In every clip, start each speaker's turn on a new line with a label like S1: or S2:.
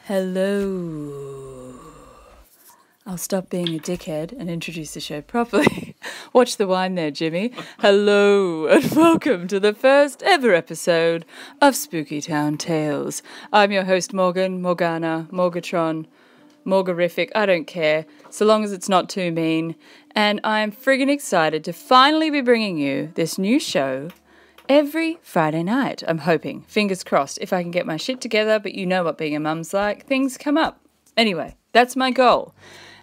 S1: Hello. I'll stop being a dickhead and introduce the show properly. Watch the wine there, Jimmy. Hello and welcome to the first ever episode of Spooky Town Tales. I'm your host Morgan, Morgana, Morgatron, Morgarific, I don't care, so long as it's not too mean. And I'm friggin' excited to finally be bringing you this new show every Friday night, I'm hoping. Fingers crossed, if I can get my shit together, but you know what being a mum's like, things come up. Anyway, that's my goal.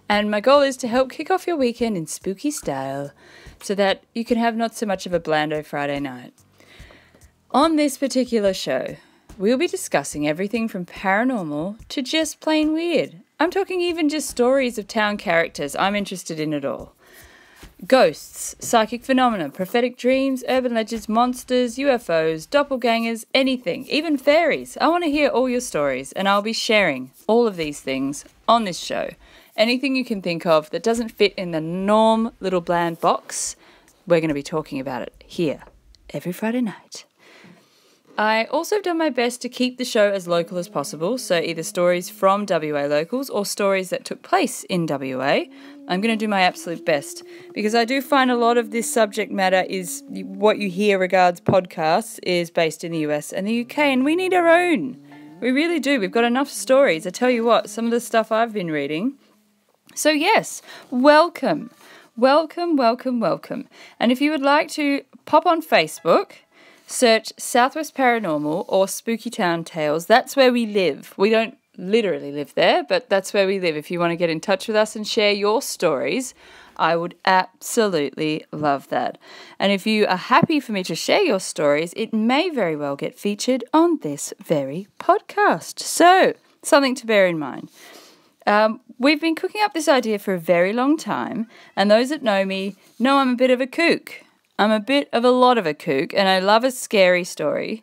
S1: And my goal is to help kick off your weekend in spooky style so that you can have not so much of a blando Friday night. On this particular show, we'll be discussing everything from paranormal to just plain weird. I'm talking even just stories of town characters. I'm interested in it all. Ghosts, psychic phenomena, prophetic dreams, urban legends, monsters, UFOs, doppelgangers, anything, even fairies. I want to hear all your stories, and I'll be sharing all of these things on this show. Anything you can think of that doesn't fit in the norm little bland box, we're going to be talking about it here every Friday night. I also have done my best to keep the show as local as possible, so either stories from WA locals or stories that took place in WA. I'm going to do my absolute best because I do find a lot of this subject matter is what you hear regards podcasts is based in the US and the UK, and we need our own. We really do. We've got enough stories. I tell you what, some of the stuff I've been reading. So yes, welcome. Welcome, welcome, welcome. And if you would like to pop on Facebook, search Southwest Paranormal or Spooky Town Tales. That's where we live. We don't literally live there, but that's where we live. If you want to get in touch with us and share your stories, I would absolutely love that. And if you are happy for me to share your stories, it may very well get featured on this very podcast. So, something to bear in mind. We've been cooking up this idea for a very long time, and those that know me know I'm a bit of a kook. I'm a bit of a lot of a kook, and I love a scary story.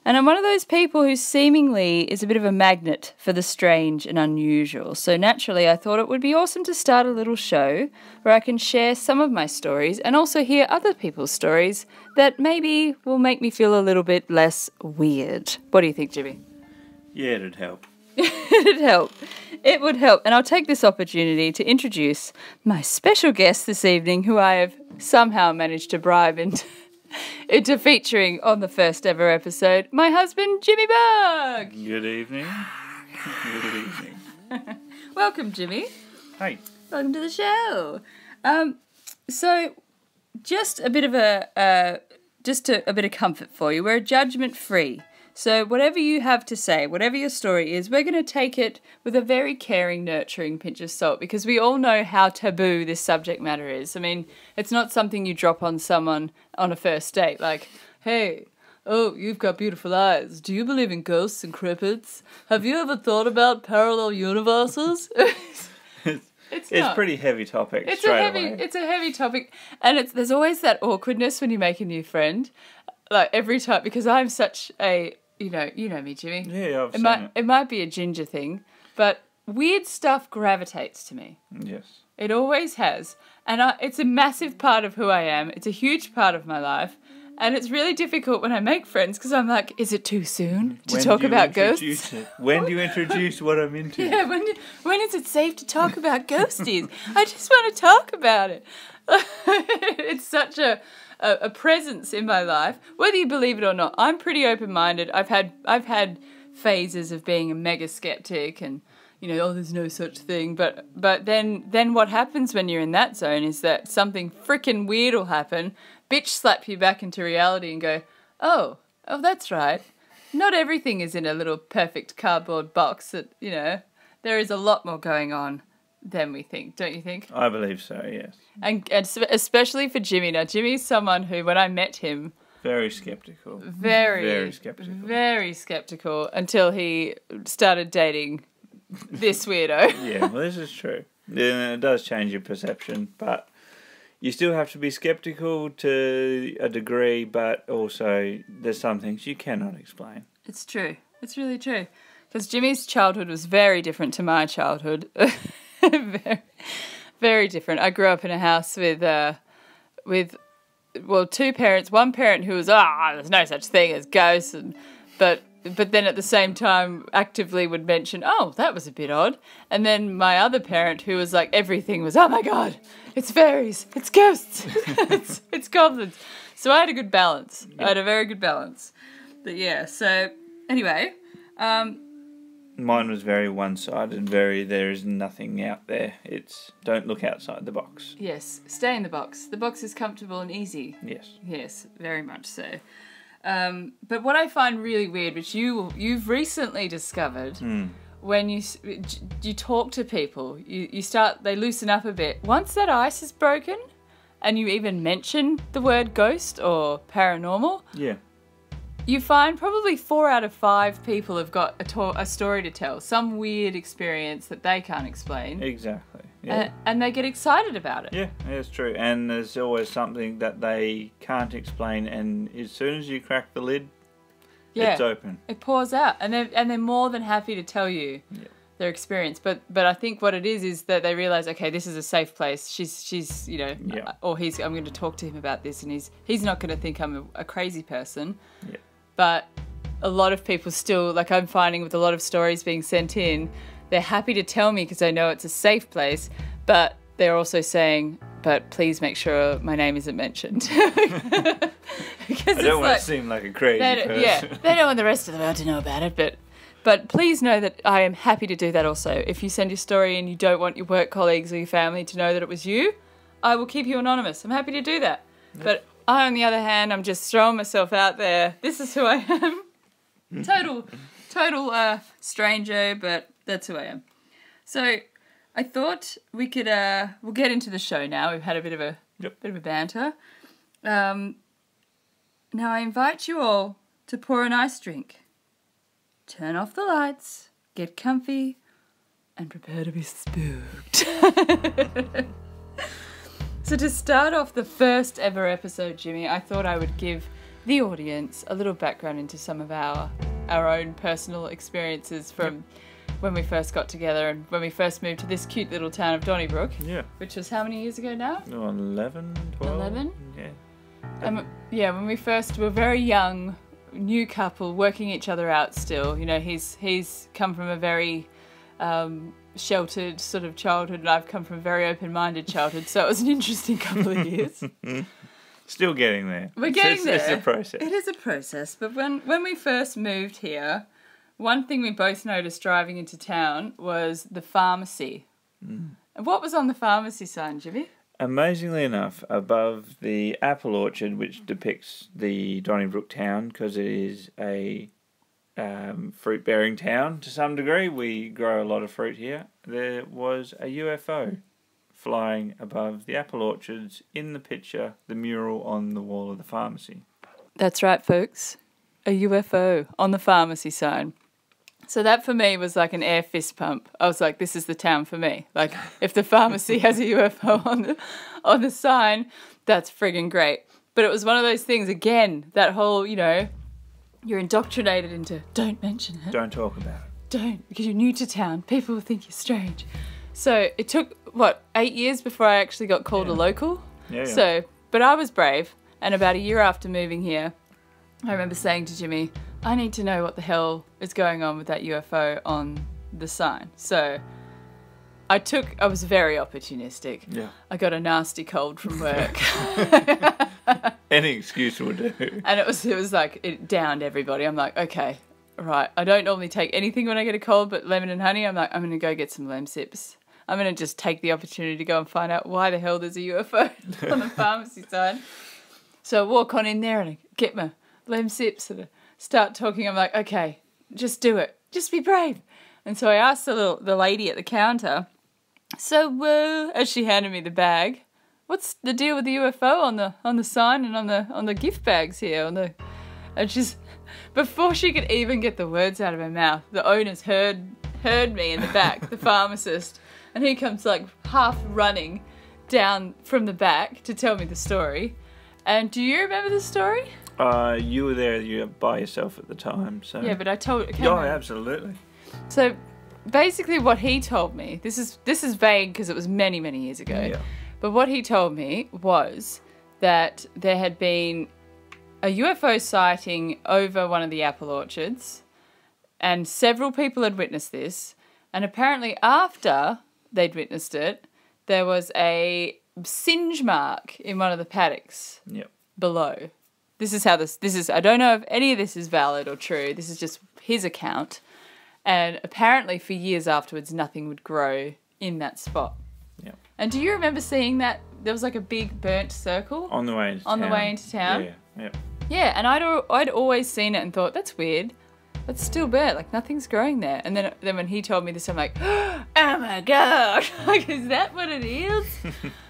S1: And I'm one of those people who seemingly is a bit of a magnet for the strange and unusual. So naturally, I thought it would be awesome to start a little show where I can share some of my stories and also hear other people's stories that maybe will make me feel a little bit less weird. What do you think, Jimmy?
S2: Yeah, it'd help.
S1: It'd help. It would help. And I'll take this opportunity to introduce my special guest this evening, who I have somehow managed to bribe into featuring on the first ever episode, my husband, Jimmy Bug.
S2: Good evening. Good evening.
S1: Welcome, Jimmy.
S2: Hey.
S1: Welcome to the show. So, just a bit of a bit of comfort for you. We're judgment-free. So whatever you have to say, whatever your story is, we're going to take it with a very caring, nurturing pinch of salt because we all know how taboo this subject matter is. I mean, it's not something you drop on someone on a first date like, hey, oh, you've got beautiful eyes. Do you believe in ghosts and cryptids? Have you ever thought about parallel universes? It's
S2: a pretty heavy topic.
S1: It's a heavy topic, and there's always that awkwardness when you make a new friend. Like every time, because I'm such a, you know me, Jimmy.
S2: Yeah, I've seen it.
S1: It might be a ginger thing, but weird stuff gravitates to me.
S2: Yes.
S1: It always has. And it's a massive part of who I am. It's a huge part of my life. And it's really difficult when I make friends because I'm like, is it too soon to talk about ghosts?
S2: When do you introduce what I'm into?
S1: Yeah, when is it safe to talk about ghosties? I just want to talk about it. It's such a presence in my life, whether you believe it or not. I'm pretty open-minded. I've had phases of being a mega skeptic and, oh, there's no such thing. But then what happens when you're in that zone is that something freaking weird will happen, bitch slap you back into reality and go, oh, that's right. Not everything is in a little perfect cardboard box. That, there is a lot more going on than we think, don't you think?
S2: I believe so, yes.
S1: And especially for Jimmy. Now, Jimmy's someone who, when I met him...
S2: Very sceptical.
S1: Very sceptical. Very sceptical until he started dating this weirdo.
S2: Yeah, well, this is true. Yeah, it does change your perception, but you still have to be sceptical to a degree, but also there's some things you cannot explain.
S1: It's true. It's really true. Because Jimmy's childhood was very different to my childhood. very, very different. I grew up in a house with two parents. One parent who was, there's no such thing as ghosts, but then at the same time actively would mention, that was a bit odd. And then my other parent who was like, everything was, oh my God, it's fairies, it's ghosts, it's goblins. So I had a good balance. I had a very good balance. But yeah, so anyway.
S2: Mine was very one-sided, there is nothing out there. It's don't look outside the box.
S1: Yes, stay in the box. The box is comfortable and easy.
S2: Yes.
S1: Yes, very much so. But what I find really weird, which you've recently discovered, when you talk to people, they loosen up a bit. Once that ice is broken, and you even mention the word ghost or paranormal,
S2: yeah,
S1: you find probably 4 out of 5 people have got a story to tell, some weird experience that they can't explain.
S2: Exactly. Yeah.
S1: And they get excited about it.
S2: Yeah, that's true. And there's always something that they can't explain, and as soon as you crack the lid, it's open.
S1: It pours out, and they're more than happy to tell you their experience. But I think what it is that they realise, okay, this is a safe place. She's or I'm going to talk to him about this, and he's not going to think I'm a crazy person.
S2: Yeah.
S1: But a lot of people still, like I'm finding with a lot of stories being sent in, they're happy to tell me because they know it's a safe place, but they're also saying, but please make sure my name isn't mentioned. I
S2: don't want to seem like a crazy person.
S1: Yeah, they don't want the rest of the world to know about it, but please know that I am happy to do that also. If you send your story and you don't want your work colleagues or your family to know that it was you, I will keep you anonymous. I'm happy to do that. Yep. But I, on the other hand, I'm just throwing myself out there. This is who I am. Total stranger, but that's who I am. So I thought we could we'll get into the show now. We've had a bit of a banter. Now I invite you all to pour an ice drink. Turn off the lights, get comfy, and prepare to be spooked. So to start off the first ever episode, Jimmy, I thought I would give the audience a little background into some of our own personal experiences from when we first got together and when we first moved to this cute little town of Donnybrook. Yeah. Which was how many years ago now?
S2: 11, 12.
S1: 11?
S2: Yeah.
S1: When we first were very young, new couple, working each other out still. He's come from a very sheltered sort of childhood, and I've come from a very open-minded childhood, so it was an interesting couple of years.
S2: Still getting there.
S1: We're getting there.
S2: It's a process.
S1: It is a process, but when we first moved here, one thing we both noticed driving into town was the pharmacy. And what was on the pharmacy sign, Jimmy?
S2: Amazingly enough, above the apple orchard, which depicts the Donnybrook town, because it is a fruit-bearing town to some degree. We grow a lot of fruit here. There was a UFO flying above the apple orchards in the picture, the mural on the wall of the pharmacy.
S1: That's right, folks. A UFO on the pharmacy sign. So that for me was like an air fist pump. I was like, this is the town for me. Like, if the pharmacy has a UFO on the sign, that's friggin' great. But it was one of those things, again, that whole, you're indoctrinated into don't mention it.
S2: Don't talk about it.
S1: Don't, because you're new to town. People will think you're strange. So it took, 8 years before I actually got called a local?
S2: Yeah.
S1: So, but I was brave. And about a year after moving here, I remember saying to Jimmy, I need to know what the hell is going on with that UFO on the sign. So I was very opportunistic.
S2: Yeah.
S1: I got a nasty cold from work.
S2: Any excuse will do.
S1: And it was like, it downed everybody. I'm like, okay, right, I don't normally take anything when I get a cold but lemon and honey. I'm like, I'm going to go get some lem sips. I'm going to just take the opportunity to go and find out why the hell there's a UFO on the pharmacy side. So I walk on in there and I get my lem sips and I start talking. I'm like, okay, just do it. Just be brave. And so I asked the lady at the counter, so as she handed me the bag, what's the deal with the UFO on the sign and on the gift bags here? And she's, before she could even get the words out of her mouth, the owner's heard me in the back, the pharmacist, and he comes like half running down from the back to tell me the story. And do you remember the story?
S2: You were there. You were by yourself at the time, so
S1: yeah. But I told.
S2: Oh, absolutely.
S1: So basically, what he told me, this is vague because it was many years ago.
S2: Yeah.
S1: But what he told me was that there had been a UFO sighting over one of the apple orchards, and several people had witnessed this. And apparently, after they'd witnessed it, there was a singe mark in one of the paddocks.
S2: Yep.
S1: Below. This is how this is. I don't know if any of this is valid or true. This is just his account. And apparently, for years afterwards, nothing would grow in that spot.
S2: Yep.
S1: And do you remember seeing that? There was like a big burnt circle
S2: on the way into town. Yeah.
S1: Yeah, and I'd always seen it and thought, that's weird. That's still burnt. Like, nothing's growing there. And then when he told me this, I'm like, oh my God. Like, is that what it is?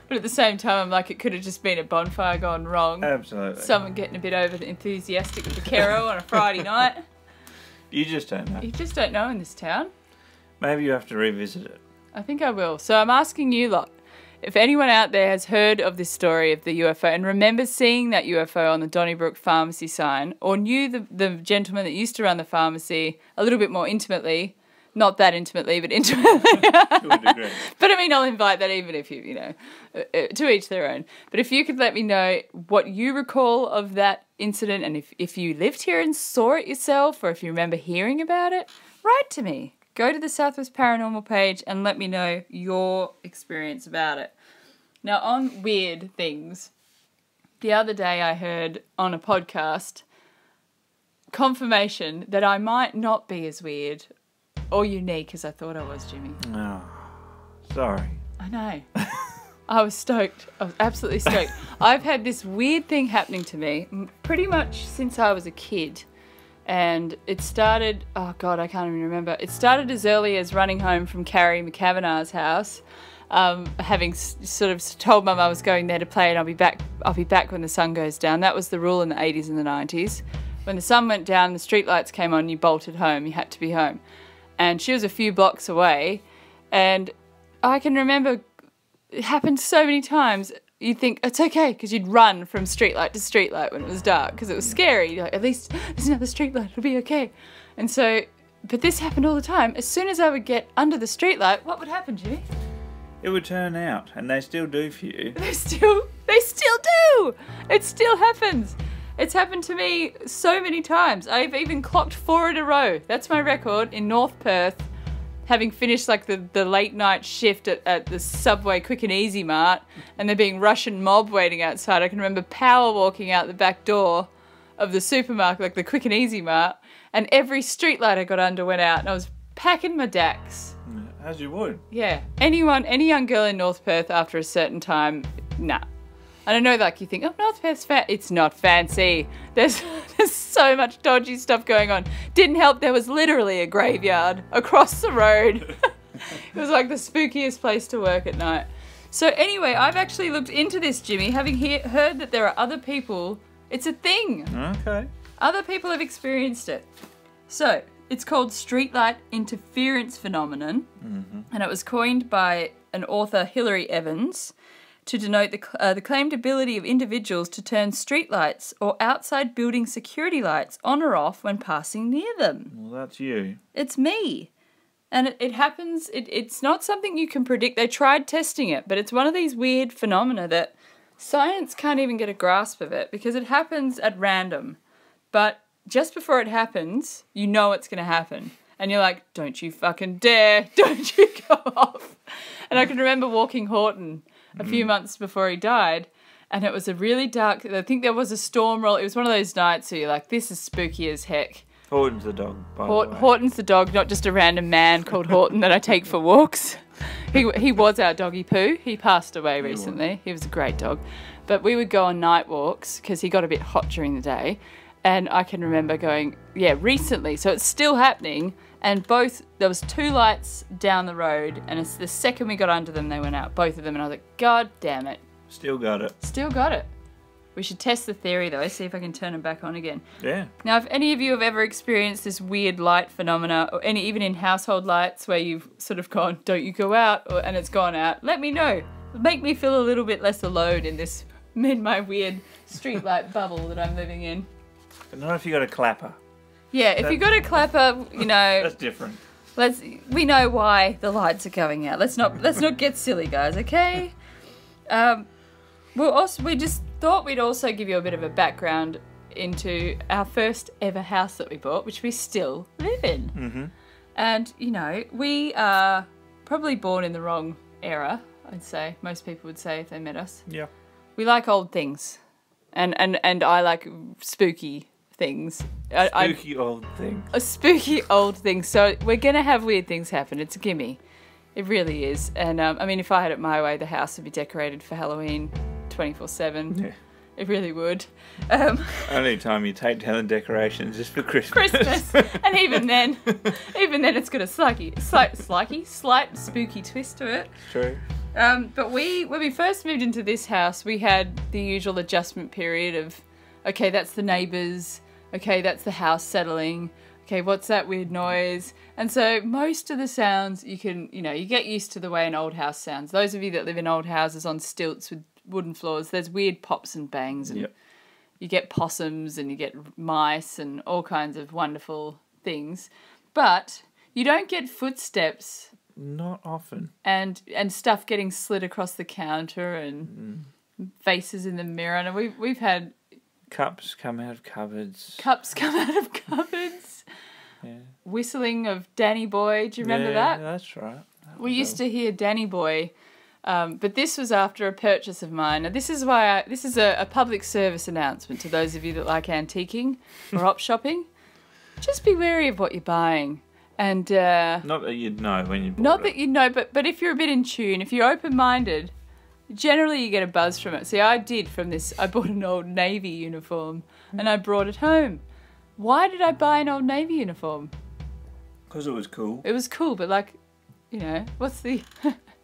S1: But at the same time, I'm like, it could have just been a bonfire gone wrong.
S2: Absolutely.
S1: Someone getting a bit over enthusiastic with the Kero on a Friday night.
S2: You just don't know.
S1: You just don't know in this town.
S2: Maybe you have to revisit it.
S1: I think I will. So I'm asking you lot, if anyone out there has heard of this story of the UFO and remembers seeing that UFO on the Donnybrook pharmacy sign, or knew the gentleman that used to run the pharmacy a little bit more intimately, not that intimately, but intimately.
S2: To a degree.
S1: But I mean, I'll invite that even if you know, to each their own. But if you could let me know what you recall of that incident, and if you lived here and saw it yourself, or if you remember hearing about it, write to me. Go to the Southwest Paranormal page and let me know your experience about it. Now, on weird things, the other day I heard on a podcast confirmation that I might not be as weird or unique as I thought I was, Jimmy.
S2: Oh, sorry.
S1: I know. I was stoked. I was absolutely stoked. I've had this weird thing happening to me pretty much since I was a kid. And it started, oh God, I can't even remember. It started as early as running home from Carrie McCavanagh's house, having sort of told Mum I was going there to play and I'll be back when the sun goes down. That was the rule in the 80s and the 90s. When the sun went down, the streetlights came on, you bolted home, you had to be home. And she was a few blocks away, and I can remember it happened so many times. You'd think, it's okay, because you'd run from streetlight to streetlight when it was dark, because it was scary. You're like, at least there's another streetlight, it'll be okay. And so, but this happened all the time. As soon as I would get under the streetlight, what would happen, Jimmy?
S2: It would turn out, and they still do for you.
S1: They still do! It still happens. It's happened to me so many times. I've even clocked 4 in a row. That's my record in North Perth, having finished like the late night shift at the Subway Quick and Easy Mart, and there being Russian mob waiting outside. I can remember power walking out the back door of the supermarket, like the Quick and Easy Mart, and every streetlight I got under went out, and I was packing my dacks.
S2: As you would.
S1: Yeah. Any young girl in North Perth after a certain time, nah. And I know, like, you think, oh, North Perth's it's not fancy. There's so much dodgy stuff going on. Didn't help, there was literally a graveyard across the road. It was like the spookiest place to work at night. So anyway, I've actually looked into this, Jimmy, having heard that there are other people. It's a thing.
S2: Okay.
S1: Other people have experienced it. So, it's called streetlight interference phenomenon, and it was coined by an author, Hilary Evans, to denote the claimed ability of individuals to turn streetlights or outside building security lights on or off when passing near them.
S2: Well, that's you.
S1: It's me. And it happens, it's not something you can predict. They tried testing it, but it's one of these weird phenomena that science can't even get a grasp of it because it happens at random. But just before it happens, you know it's going to happen. And you're like, don't you fucking dare, don't you go off. And I can remember walking Horton a few months before he died, and it was a really dark, I think there was a storm roll. It was one of those nights where you're like, this is spooky as heck.
S2: Horton's the dog, by the way.
S1: Horton's the dog, not just a random man called Horton that I take for walks. He was our doggy poo. He passed away recently. He was a great dog. But we would go on night walks because he got a bit hot during the day. And I can remember going, recently. So it's still happening. And there was 2 lights down the road. And it's the second we got under them, they went out. Both of them. And I was like, God damn it.
S2: Still got it.
S1: Still got it. We should test the theory, though, see if I can turn them back on again.
S2: Yeah.
S1: Now, if any of you have ever experienced this weird light phenomena, or even in household lights where you've sort of gone, don't you go out, and it's gone out, let me know. Make me feel a little bit less alone in my weird streetlight bubble that I'm living in.
S2: But not if you got a clapper.
S1: Yeah, if you got a clapper,
S2: That's different.
S1: We know why the lights are going out. Let's not get silly, guys, okay? We just thought we'd also give you a bit of a background into our first ever house that we bought, which we still live in. Mm-hmm. And, we are probably born in the wrong era, I'd say. Most people would say if they met us.
S2: Yeah.
S1: We like old things. And I like spooky things.
S2: Spooky old things.
S1: A spooky old thing. So we're going to have weird things happen. It's a gimme. It really is. And, if I had it my way, the house would be decorated for Halloween 24/7.
S2: Yeah.
S1: It really would.
S2: Only time you take down the decorations is for Christmas.
S1: And even then it's got a slight spooky twist to it.
S2: True.
S1: But when we first moved into this house, we had the usual adjustment period of, okay, that's the neighbours, okay, that's the house settling, okay, what's that weird noise? And so most of the sounds you get used to the way an old house sounds. Those of you that live in old houses on stilts with wooden floors, there's weird pops and bangs, and you get possums and you get mice and all kinds of wonderful things. But you don't get footsteps.
S2: Not often.
S1: And stuff getting slid across the counter and faces in the mirror. And we've had
S2: cups come out of cupboards. Yeah.
S1: Whistling of Danny Boy. Do you remember that?
S2: Yeah, that's right.
S1: We used to hear Danny Boy. But this was after a purchase of mine. Now, this is a public service announcement to those of you that like antiquing or op shopping. Just be wary of what you're buying. And
S2: not that you'd know when you bought it.
S1: Not that you'd know, but if you're a bit in tune, if you're open-minded, generally you get a buzz from it. See, I did from this. I bought an old Navy uniform and I brought it home. Why did I buy an old Navy uniform?
S2: Because it was cool.
S1: It was cool, but what's the...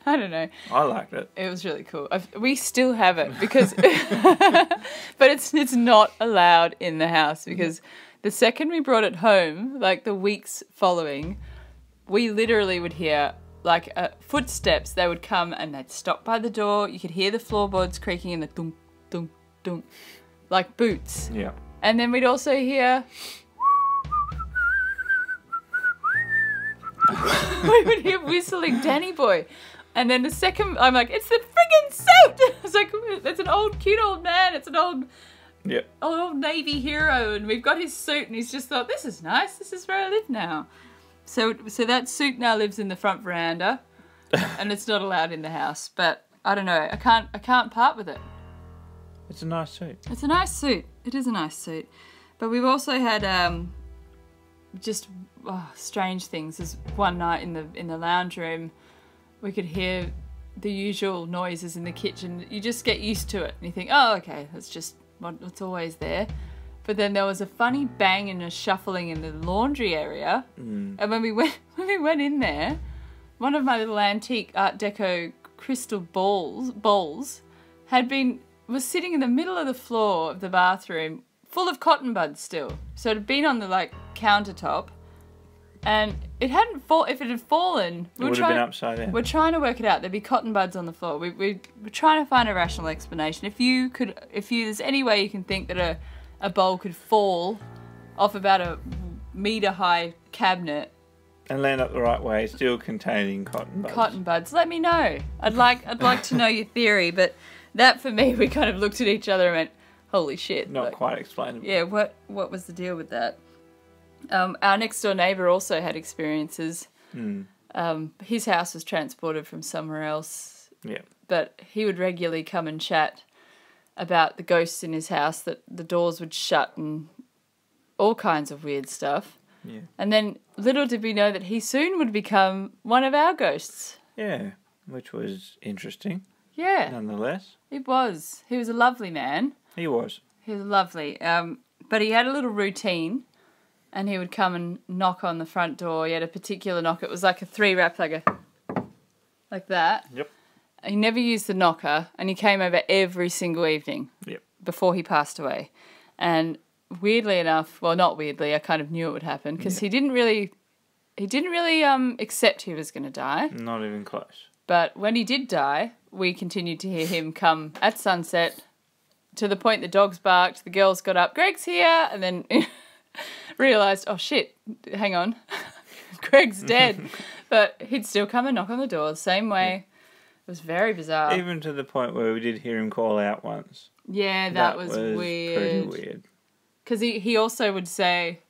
S1: I don't know.
S2: I liked it.
S1: It was really cool. We still have it because... but it's not allowed in the house because... The second we brought it home, the weeks following, we literally would hear, footsteps. They would come and they'd stop by the door. You could hear the floorboards creaking and the dunk, dunk, dunk, like boots.
S2: Yeah.
S1: And then we'd also hear... we would hear whistling Danny Boy. And then the second, I'm like, it's the friggin' suit! It's like, it's an cute old man. It's an old Navy hero, and we've got his suit, and he's just thought, this is nice, this is where I live now. So that suit now lives in the front veranda, and it's not allowed in the house. But I don't know, I can't part with it.
S2: It's a nice suit.
S1: It's a nice suit. It is a nice suit. But we've also had strange things. There's one night in the lounge room, we could hear the usual noises in the kitchen. You just get used to it, and you think, oh, okay, that's just it's always there. But then there was a funny bang and a shuffling in the laundry area. And when we went in there, one of my little antique Art Deco crystal bowls was sitting in the middle of the floor of the bathroom, full of cotton buds still. So it had been on the countertop, and it hadn't if it had fallen,
S2: it would have been upside down.
S1: We're trying to work it out. There'd be cotton buds on the floor. We're trying to find a rational explanation. If there's any way you can think that a bowl could fall off about a metre high cabinet
S2: and land up the right way, still containing cotton buds.
S1: Let me know. I'd like to know your theory. But that, for me, we kind of looked at each other and went, holy shit.
S2: Not quite explainable.
S1: Yeah, what was the deal with that? Our next door neighbour also had experiences. His house was transported from somewhere else.
S2: Yeah.
S1: But he would regularly come and chat about the ghosts in his house, that the doors would shut and all kinds of weird stuff.
S2: Yeah.
S1: And then little did we know that he soon would become one of our ghosts.
S2: Yeah, which was interesting.
S1: Yeah.
S2: Nonetheless.
S1: It was. He was a lovely man.
S2: He was.
S1: He was lovely. But he had a little routine, and he would come and knock on the front door. He had a particular knock. It was like a 3-rap, like that.
S2: Yep.
S1: He never used the knocker, and he came over every single evening.
S2: Yep.
S1: Before he passed away. And weirdly enough, well, not weirdly, I kind of knew it would happen because he didn't really accept he was going to die.
S2: Not even close.
S1: But when he did die, we continued to hear him come at sunset to the point the dogs barked, the girls got up, Greg's here, and then realised, oh shit, hang on, Greg's dead. But he'd still come and knock on the door the same way. It was very bizarre.
S2: Even to the point where we did hear him call out once.
S1: Yeah, that was weird.
S2: Pretty weird.
S1: Because he also would say,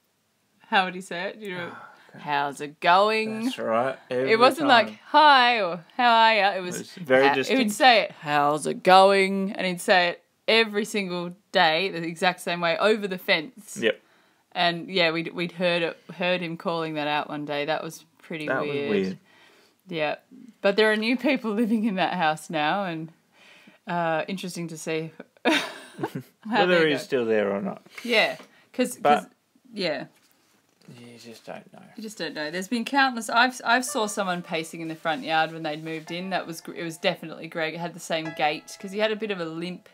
S1: how would he say it? You know, how's it going?
S2: That's right.
S1: It wasn't like, hi, or how are you? It was
S2: very distinct.
S1: He would say it, how's it going? And he'd say it every single day, the exact same way, over the fence.
S2: Yep.
S1: And yeah, we'd heard him calling that out one day. That was pretty weird. That was weird. Yeah. But there are new people living in that house now, and interesting to see
S2: whether he's still there or not.
S1: Yeah. Because yeah.
S2: You just don't know.
S1: You just don't know. There's been countless. I've saw someone pacing in the front yard when they'd moved in. It was definitely Greg. It had the same gait because he had a bit of a limp.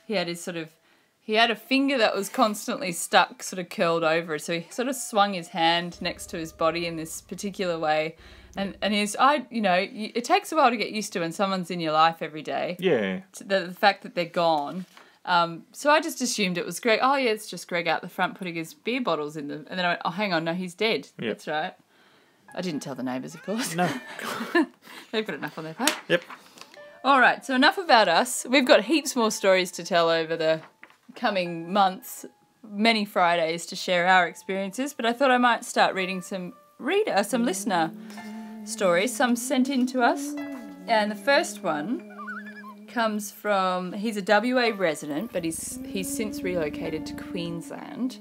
S1: He had a finger that was constantly stuck, sort of curled over. So he sort of swung his hand next to his body in this particular way. And it takes a while to get used to when someone's in your life every day.
S2: Yeah.
S1: The fact that they're gone. So I just assumed it was Greg. Oh, yeah, it's just Greg out the front putting his beer bottles in them. And then I went, oh, hang on, no, he's dead. Yep. That's right. I didn't tell the neighbours, of course.
S2: No.
S1: They've got enough on their plate.
S2: Yep.
S1: All right, so enough about us. We've got heaps more stories to tell over the coming months, many Fridays to share our experiences, but I thought I might start reading some listener stories, some sent in to us. And the first one comes from, he's a WA resident, but he's since relocated to Queensland.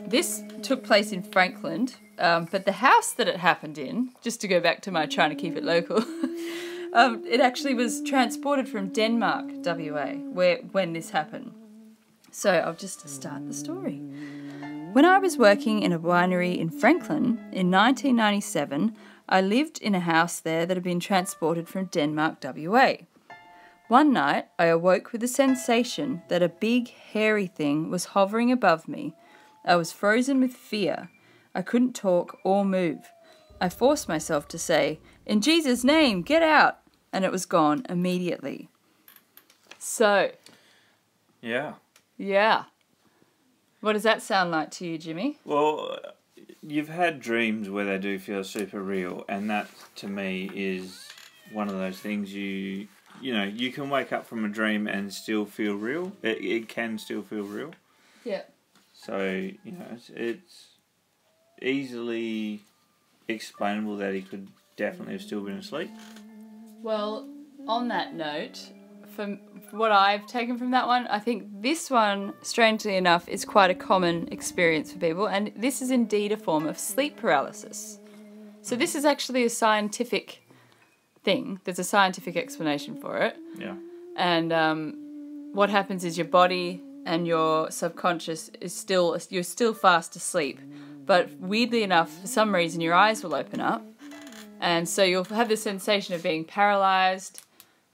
S1: This took place in Franklin, but the house that it happened in, just to go back to my trying to keep it local, it actually was transported from Denmark, WA, when this happened. So I'll just start the story. When I was working in a winery in Franklin in 1997, I lived in a house there that had been transported from Denmark, WA. One night, I awoke with the sensation that a big, hairy thing was hovering above me. I was frozen with fear. I couldn't talk or move. I forced myself to say, "In Jesus' name, get out!" and it was gone immediately. So.
S2: Yeah.
S1: Yeah. What does that sound like to you, Jimmy?
S2: Well, you've had dreams where they do feel super real, and that, to me, is one of those things you can wake up from a dream and still feel real. It can still feel real.
S1: Yeah.
S2: So, it's easily explainable that he could definitely have still been asleep.
S1: Well, on that note, from what I've taken from that one, I think this one, strangely enough, is quite a common experience for people, and this is indeed a form of sleep paralysis. So this is actually a scientific thing. There's a scientific explanation for it.
S2: Yeah.
S1: And what happens is your body and your subconscious you're still fast asleep, but weirdly enough, for some reason, your eyes will open up, and so you'll have the sensation of being paralyzed.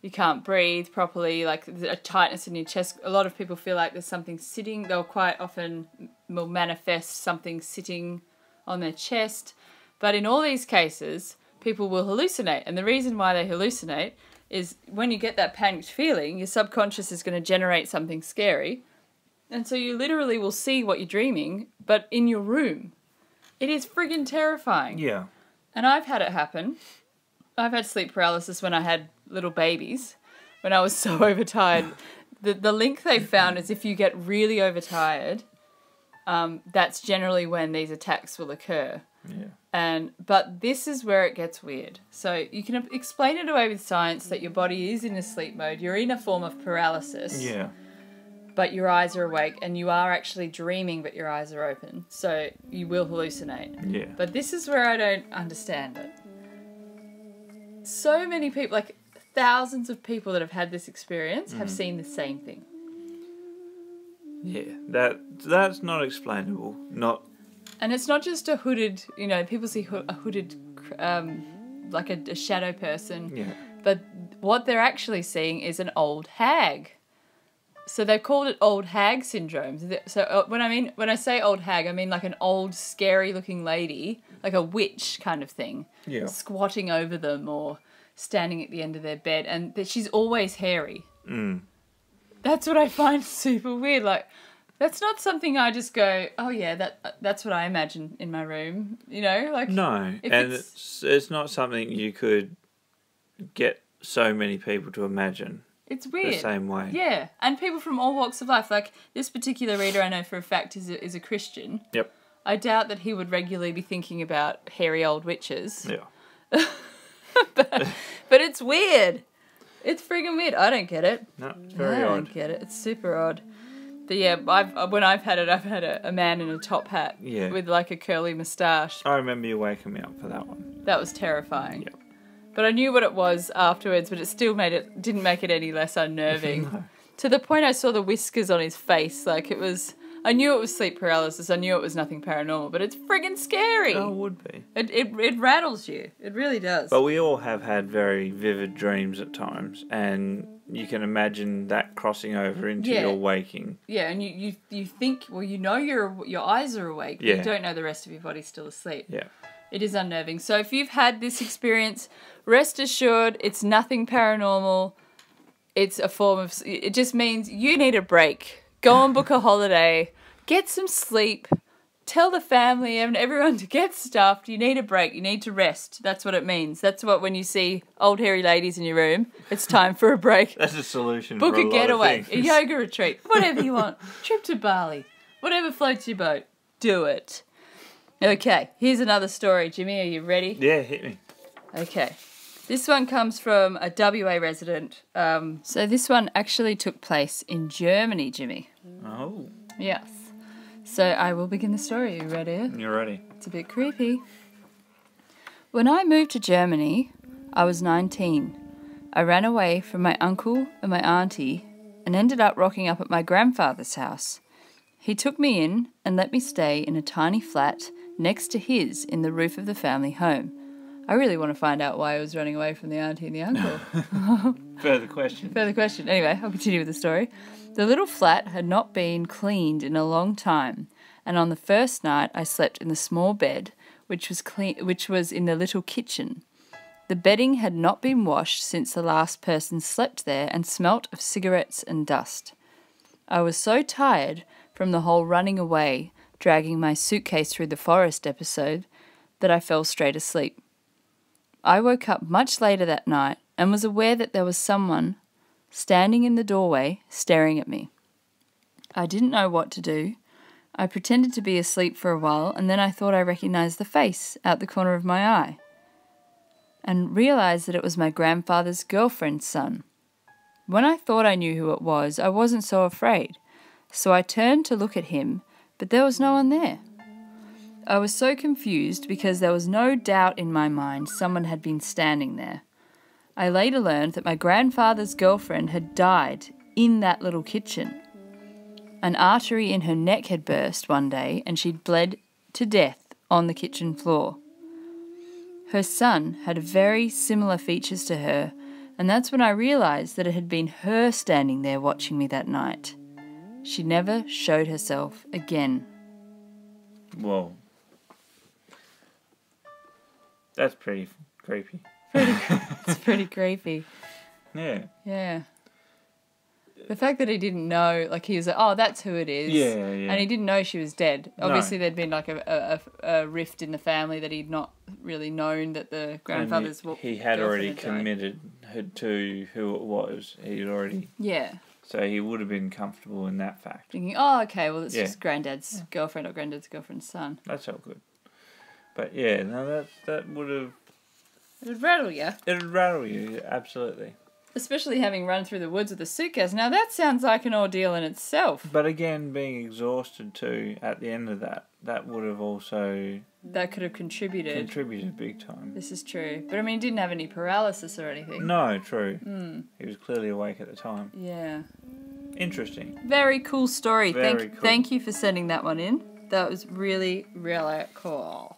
S1: You can't breathe properly, like a tightness in your chest. A lot of people feel like there's something sitting. They'll quite often will manifest something sitting on their chest. But in all these cases, people will hallucinate. And the reason why they hallucinate is when you get that panicked feeling, your subconscious is going to generate something scary. And so you literally will see what you're dreaming, but in your room. It is friggin' terrifying.
S2: Yeah.
S1: And I've had it happen. I've had sleep paralysis when I had little babies, when I was so overtired. The link they've found is if you get really overtired, that's generally when these attacks will occur.
S2: Yeah.
S1: But this is where it gets weird. So you can explain it away with science that your body is in a sleep mode. You're in a form of paralysis.
S2: Yeah.
S1: but your eyes are awake, and you are actually dreaming, but your eyes are open. So you will hallucinate.
S2: Yeah.
S1: But this is where I don't understand it. So many people, like thousands of people that have had this experience, have seen the same thing.
S2: Yeah, that's not explainable. Not.
S1: And it's not just a hooded, people see a hooded, like a shadow person.
S2: Yeah.
S1: But what they're actually seeing is an old hag. So they called it old hag syndrome. So when I say old hag, I mean like an old scary looking lady, like a witch kind of thing, squatting over them or standing at the end of their bed, and that she's always hairy. That's what I find super weird. Like, that's not something I just go, oh yeah, that's what I imagine in my room. Like
S2: No, and it's not something you could get so many people to imagine.
S1: It's weird.
S2: The same way.
S1: Yeah, and people from all walks of life. Like, this particular reader I know for a fact is a Christian.
S2: Yep.
S1: I doubt that he would regularly be thinking about hairy old witches.
S2: Yeah.
S1: but it's weird. It's friggin' weird. I don't get it.
S2: No, it's very odd.
S1: I don't get it. It's super odd. But yeah, when I've had a man in a top hat with like a curly moustache.
S2: I remember you waking me up for that one.
S1: That was terrifying.
S2: Yep.
S1: But I knew what it was afterwards, but it still didn't make it any less unnerving.
S2: No.
S1: To the point I saw the whiskers on his face. Like, I knew it was sleep paralysis. I knew it was nothing paranormal, but it's friggin' scary.
S2: Oh, it would be.
S1: It rattles you. It really does.
S2: But we all have had very vivid dreams at times, and you can imagine that crossing over into your waking.
S1: Yeah, and you think, well, your eyes are awake, but you don't know the rest of your body's still asleep.
S2: Yeah.
S1: It is unnerving. So if you've had this experience, rest assured it's nothing paranormal. It's a form of... It just means you need a break. Go and book a holiday. Get some sleep. Tell the family and everyone to get stuffed. You need a break. You need to rest. That's what it means. That's what when you see old hairy ladies in your room, it's time for a break.
S2: That's a solution
S1: Book
S2: for a
S1: getaway,
S2: lot of things.
S1: a yoga retreat, whatever you want. Trip to Bali. Whatever floats your boat. Do it. Okay, here's another story. Jimmy, are you ready?
S2: Yeah, hit me.
S1: Okay. This one comes from a WA resident. So this one actually took place in Germany, Jimmy.
S2: Oh.
S1: Yes. So I will begin the story. Are you ready?
S2: You're ready.
S1: It's a bit creepy. When I moved to Germany, I was 19. I ran away from my uncle and my auntie and ended up rocking up at my grandfather's house. He took me in and let me stay in a tiny flat next to his in the roof of the family home. I really want to find out why I was running away from the auntie and the uncle.
S2: Further question.
S1: Anyway, I'll continue with the story. The little flat had not been cleaned in a long time, and on the first night I slept in the small bed, which was in the little kitchen. The bedding had not been washed since the last person slept there and smelt of cigarettes and dust. I was so tired from the whole running away, dragging my suitcase through the forest episode, that I fell straight asleep. I woke up much later that night and was aware that there was someone standing in the doorway staring at me. I didn't know what to do. I pretended to be asleep for a while, and then I thought I recognized the face out the corner of my eye and realized that it was my grandfather's girlfriend's son. When I thought I knew who it was, I wasn't so afraid, so I turned to look at him, but there was no one there. I was so confused because there was no doubt in my mind someone had been standing there. I later learned that my grandfather's girlfriend had died in that little kitchen. An artery in her neck had burst one day and she'd bled to death on the kitchen floor. Her son had very similar features to her, and that's when I realized that it had been her standing there watching me that night. She never showed herself again.
S2: Whoa. That's pretty creepy.
S1: It's pretty creepy.
S2: Yeah.
S1: Yeah. The fact that he didn't know, like he was like, oh, that's who it is.
S2: Yeah.
S1: And he didn't know she was dead.
S2: No.
S1: Obviously there'd been like a rift in the family that he'd not really known that the grandfather's
S2: he had already committed to who it was. He'd already...
S1: Yeah.
S2: So he would have been comfortable in that fact.
S1: Thinking, oh, okay, well, it's just granddad's girlfriend or granddad's girlfriend's son.
S2: That's all good. But yeah, no, that would have...
S1: It'd rattle you.
S2: It'd rattle you, absolutely.
S1: especially having run through the woods with a suitcase. Now, that sounds like an ordeal in itself.
S2: But again, being exhausted too at the end of that would have also...
S1: That could have contributed.
S2: Contributed big time.
S1: This is true. But, I mean, he didn't have any paralysis or anything.
S2: No, true. He was clearly awake at the time.
S1: Yeah.
S2: Interesting.
S1: Very cool story.
S2: Very cool.
S1: Thank you for sending that one in. That was really, really cool.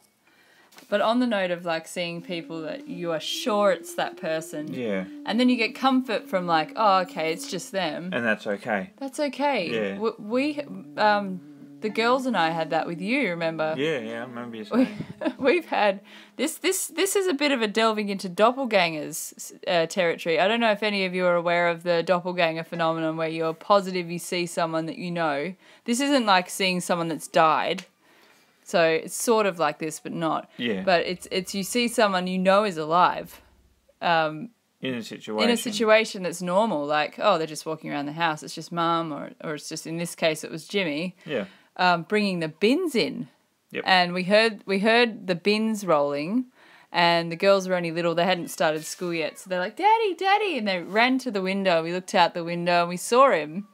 S1: But on the note of, like, seeing people that you are sure it's that person.
S2: Yeah.
S1: And then you get comfort from, like, oh, okay, it's just them.
S2: And that's okay.
S1: That's okay.
S2: Yeah.
S1: We the girls and I had that with you, remember?
S2: Yeah, I remember you saying.
S1: We've had... This is a bit of a delving into doppelgangers territory. I don't know if any of you are aware of the doppelganger phenomenon where you're positive you see someone that you know. This isn't like seeing someone that's died. So it's sort of like this, but not.
S2: Yeah.
S1: But it's you see someone you know is alive.
S2: In a situation
S1: that's normal, like, oh, they're just walking around the house. It's just Mum, or it's just, in this case, it was Jimmy.
S2: Yeah.
S1: Bringing the bins in.
S2: Yep.
S1: And we heard the bins rolling, and the girls were only little. They hadn't started school yet. So they're like, Daddy, Daddy. And they ran to the window. We looked out the window and we saw him,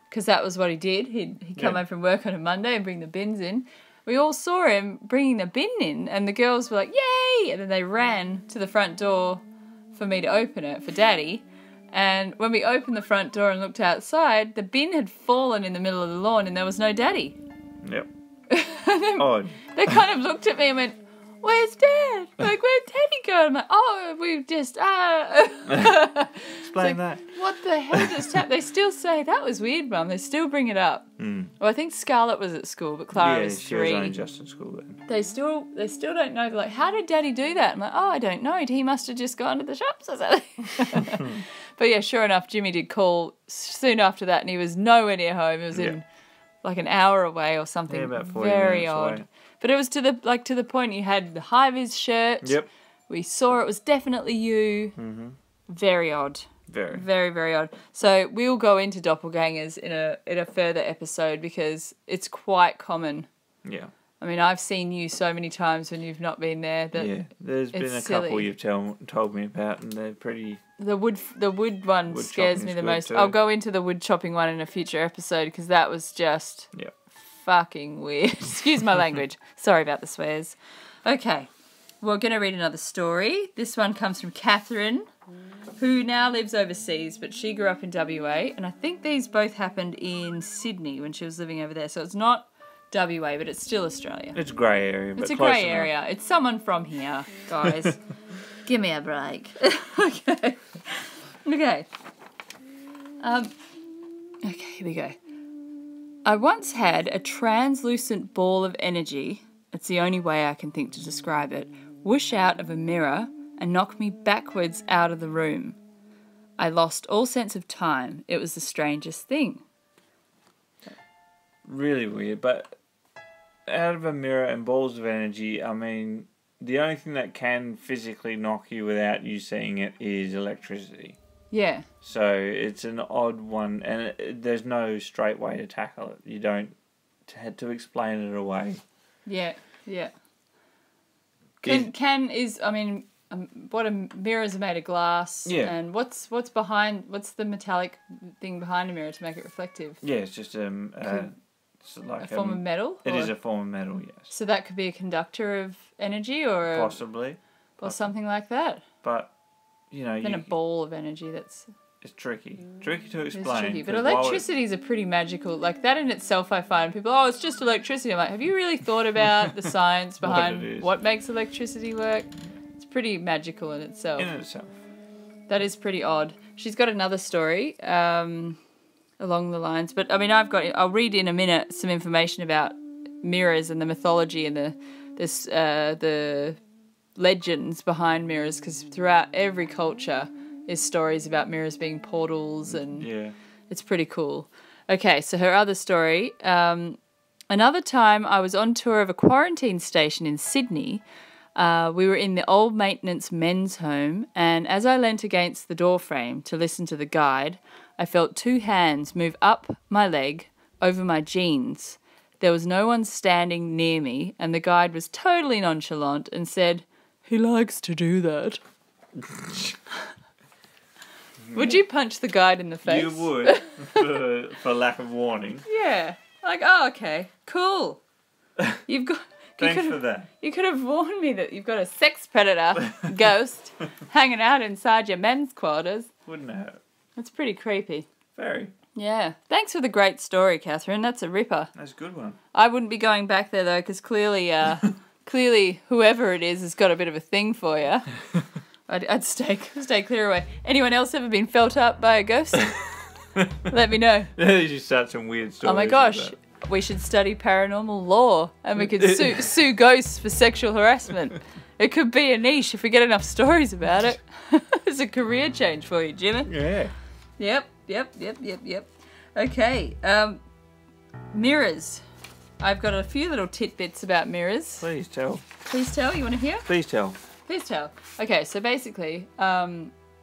S1: because that was what he did. He'd come home from work on a Monday and bring the bins in. We all saw him bringing the bin in, and the girls were like, yay! And then they ran to the front door for me to open it for Daddy. And when we opened the front door and looked outside, the bin had fallen in the middle of the lawn and there was no Daddy.
S2: Yep. Odd.
S1: They kind of looked at me and went, where's Dad? Like, where'd Daddy go? I'm like, oh, we've just,
S2: Explain that.
S1: What the hell just happened? They still say, that was weird, Mum. They still bring it up. Well, I think Scarlett was at school, but Clara was 3.
S2: Yeah, she was only just at school then.
S1: They still don't know. They're like, how did Daddy do that? I'm like, oh, I don't know. He must have just gone to the shops or something. But yeah, sure enough, Jimmy did call soon after that, and he was nowhere near home. He was in like an hour away or something.
S2: Yeah, about 40
S1: Very
S2: minutes
S1: odd.
S2: away.
S1: But it was to the point. You had the high-vis shirt.
S2: Yep.
S1: We saw it was definitely you. Mm-hmm. Very odd.
S2: Very.
S1: Very, very odd. So we'll go into doppelgangers in a further episode because it's quite common.
S2: Yeah.
S1: I mean, I've seen you so many times when you've not been there.
S2: There's been a couple you've told me about, and they're pretty...
S1: The wood one scares me the most.
S2: Too.
S1: I'll go into the wood chopping one in a future episode because that was just fucking weird. Excuse my language. Sorry about the swears. Okay, we're going to read another story. This one comes from Catherine, who now lives overseas, but she grew up in WA, and I think these both happened in Sydney when she was living over there. So it's not WA, but it's still Australia.
S2: It's a grey area, but
S1: it's a
S2: close
S1: grey
S2: enough.
S1: area. It's someone from here, guys. Give me a break. Okay. Okay. Okay, here we go. I once had a translucent ball of energy, it's the only way I can think to describe it, whoosh out of a mirror and knock me backwards out of the room. I lost all sense of time. It was the strangest thing.
S2: Really weird, but out of a mirror and balls of energy, I mean, the only thing that can physically knock you without you seeing it is electricity.
S1: Yeah.
S2: So it's an odd one, and there's no straight way to tackle it. You don't have to explain it away.
S1: Yeah, yeah. What mirrors are made of glass.
S2: Yeah.
S1: And what's the metallic thing behind a mirror to make it reflective?
S2: Yeah, it's just it's like
S1: a form of metal?
S2: It is a form of metal, yes.
S1: So that could be a conductor of energy or...
S2: Possibly.
S1: Or something like that.
S2: But, you know...
S1: Then a ball of energy that's...
S2: It's tricky. Tricky to explain.
S1: It's tricky. But electricity is a pretty magical... Like, that in itself I find people, it's just electricity. I'm like, have you really thought about the science behind what makes electricity work? It's pretty magical in itself.
S2: In itself.
S1: That is pretty odd. She's got another story along the lines. But, I mean, I'll read in a minute some information about mirrors and the mythology and the legends behind mirrors, because throughout every culture is stories about mirrors being portals, and it's pretty cool. Okay, so her other story. Another time I was on tour of a quarantine station in Sydney. We were in the old maintenance men's home, and as I leant against the doorframe to listen to the guide, I felt 2 hands move up my leg over my jeans. There was no one standing near me, and the guide was totally nonchalant and said, "He likes to do that." Would you punch the guide in the face?
S2: You would, for lack of warning.
S1: Yeah. Like, oh, okay, cool. You've got...
S2: Thanks for that.
S1: You could have warned me that you've got a sex predator ghost hanging out inside your men's quarters.
S2: Wouldn't have.
S1: That's pretty creepy.
S2: Very.
S1: Yeah. Thanks for the great story, Catherine. That's a ripper.
S2: That's a good one.
S1: I wouldn't be going back there, though, because clearly whoever it is has got a bit of a thing for you. I'd stay clear away. Anyone else ever been felt up by a ghost? Let me know.
S2: You just start some weird stories.
S1: Oh my gosh. We should study paranormal law and we could sue ghosts for sexual harassment. It could be a niche if we get enough stories about it. It's a career change for you, Jimmy.
S2: Yeah.
S1: Yep. Okay. Mirrors. I've got a few little tidbits about mirrors.
S2: Please tell.
S1: Please tell. You want to hear?
S2: Please tell.
S1: Please tell. Okay, so basically,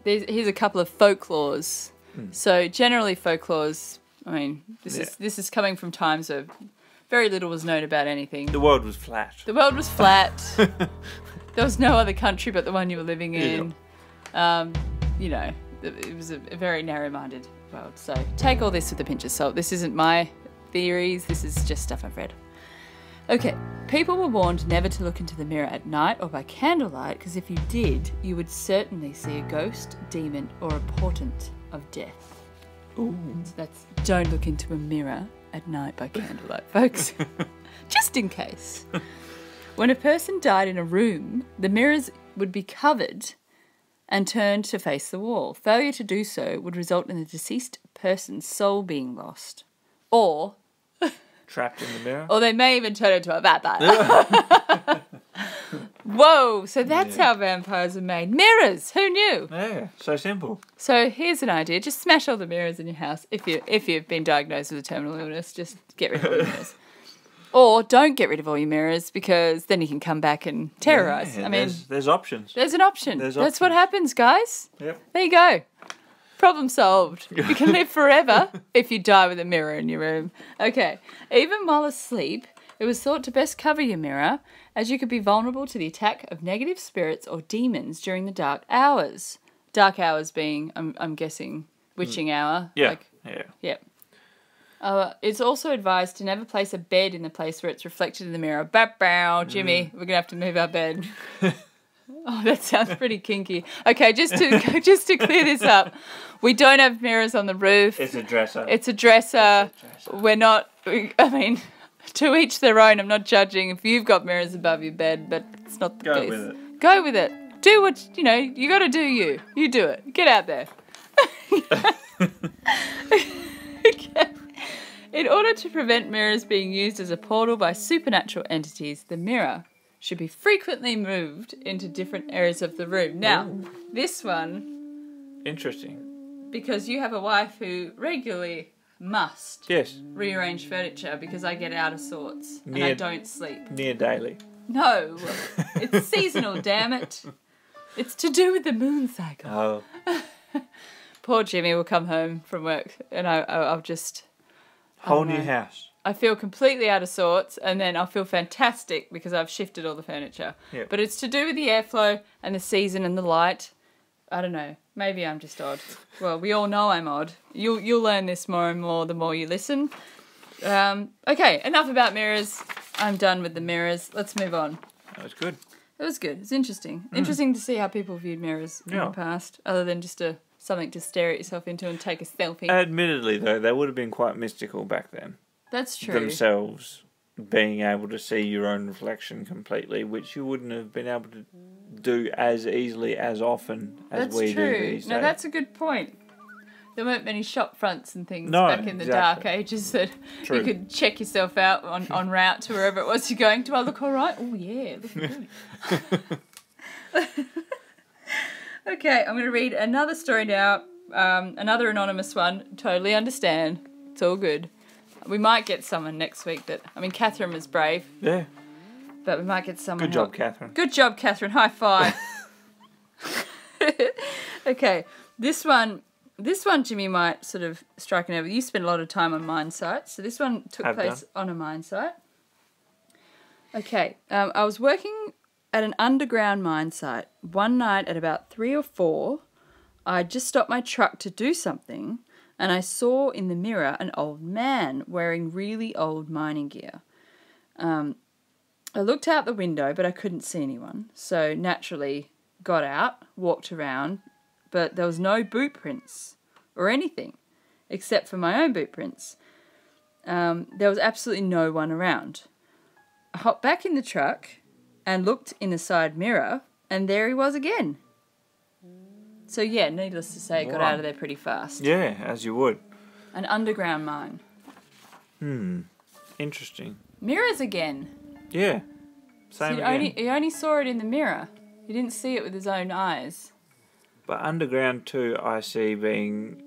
S1: here's a couple of folklores. So generally folklores, I mean, this is coming from times where very little was known about anything.
S2: The world was flat.
S1: The world was flat. There was no other country but the one you were living in. You know, it was a very narrow-minded world. So take all this with a pinch of salt. This isn't my theories. This is just stuff I've read. Okay, people were warned never to look into the mirror at night or by candlelight because if you did, you would certainly see a ghost, demon, or a portent of death.
S2: Ooh.
S1: So that's don't look into a mirror at night by candlelight, folks. Just in case. When a person died in a room, the mirrors would be covered and turned to face the wall. Failure to do so would result in the deceased person's soul being lost. Or...
S2: trapped in the mirror?
S1: Or they may even turn into a vampire. Whoa, so that's how vampires are made. Mirrors, who knew?
S2: Yeah, so simple.
S1: So here's an idea. Just smash all the mirrors in your house. If you've been diagnosed with a terminal illness, just get rid of all your mirrors. Or don't get rid of all your mirrors because then you can come back and terrorise.
S2: Yeah,
S1: I mean,
S2: there's options.
S1: There's an option. That's what happens, guys.
S2: Yep.
S1: There you go. Problem solved. You can live forever if you die with a mirror in your room. Okay. Even while asleep, it was thought to best cover your mirror as you could be vulnerable to the attack of negative spirits or demons during the dark hours. Dark hours being, I'm guessing, witching hour.
S2: Yeah.
S1: Yeah. It's also advised to never place a bed in the place where it's reflected in the mirror. Bow, Jimmy, we're going to have to move our bed. Oh, that sounds pretty kinky. Okay, just to clear this up, we don't have mirrors on the roof.
S2: It's a dresser.
S1: It's a dresser. We're not, I mean, to each their own. I'm not judging if you've got mirrors above your bed, but it's not the case.
S2: Go with it.
S1: Go with it. Do what, you got to do you. You do it. Get out there. Okay. In order to prevent mirrors being used as a portal by supernatural entities, the mirror should be frequently moved into different areas of the room. Now, this one...
S2: Interesting.
S1: Because you have a wife who regularly must rearrange furniture because I get out of sorts and I don't sleep.
S2: Near daily.
S1: No. It's seasonal, damn it. It's to do with the moon cycle.
S2: Oh.
S1: Poor Jimmy will come home from work and I'll just...
S2: Whole new house.
S1: I feel completely out of sorts and then I'll feel fantastic because I've shifted all the furniture.
S2: Yep.
S1: But it's to do with the airflow and the season and the light. I don't know. Maybe I'm just odd. Well, we all know I'm odd. You'll learn this more and more the more you listen. Okay, enough about mirrors. I'm done with the mirrors. Let's move on.
S2: That was good.
S1: It was good. It's interesting. Interesting to see how people viewed mirrors in the past, other than just something to stare at yourself into and take a selfie.
S2: Admittedly, though, they would have been quite mystical back then.
S1: That's true.
S2: Themselves being able to see your own reflection completely, which you wouldn't have been able to do as easily as often as we do these days.
S1: No, that's a good point. There weren't many shop fronts and things back in the dark ages that you could check yourself out on route to wherever it was you're going. Do I look all right? Oh, yeah, looking good. Okay, I'm going to read another story now. Another anonymous one. Totally understand. It's all good. We might get someone next week that... I mean, Catherine was brave.
S2: Yeah.
S1: But we might get someone...
S2: Good job, Catherine.
S1: Good job, Catherine. High five. Okay. This one, Jimmy, might sort of strike an nerve. You spend a lot of time on mine sites. So this one took place on a mine site. Okay. I was working at an underground mine site. One night at about 3 or 4, I just stopped my truck to do something, and I saw in the mirror an old man wearing really old mining gear. I looked out the window, but I couldn't see anyone, so naturally got out, walked around, but there was no boot prints or anything, except for my own boot prints. There was absolutely no one around. I hopped back in the truck and looked in the side mirror, and there he was again. So yeah, needless to say, it got out of there pretty fast.
S2: Yeah, as you would.
S1: An underground mine.
S2: Interesting.
S1: Mirrors again.
S2: Yeah. Same
S1: So
S2: again.
S1: he only saw it in the mirror. He didn't see it with his own eyes.
S2: But underground too, I see being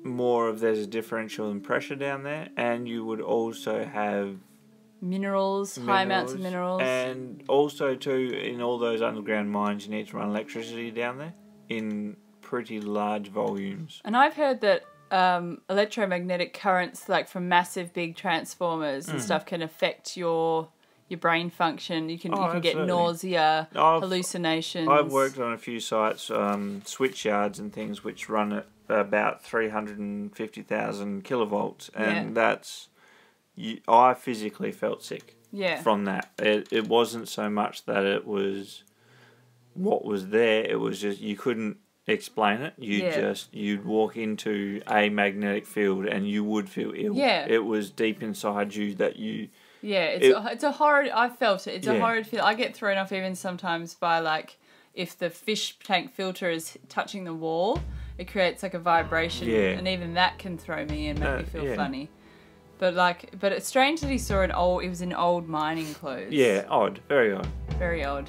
S2: more of there's a differential in pressure down there, and you would also have
S1: Minerals, high amounts of minerals.
S2: And also too, in all those underground mines, you need to run electricity down there in pretty large volumes.
S1: And I've heard that electromagnetic currents, like from massive big transformers and stuff, can affect your brain function. You can get nausea, hallucinations.
S2: I've worked on a few sites, switch yards and things, which run at about 350,000 kilovolts, and that's. I physically felt sick from that. It wasn't so much that it was what was there. It was just you couldn't explain it. You'd walk into a magnetic field and you would feel ill. Yeah. It was deep inside you that you...
S1: Yeah, it's a horrid... I felt it. It's a horrid feel. I get thrown off even sometimes by, like, if the fish tank filter is touching the wall, it creates, like, a vibration. Yeah. And even that can throw me and make me feel funny. But it's strange that he saw he was in old mining clothes.
S2: Yeah, odd. Very odd.
S1: Very odd.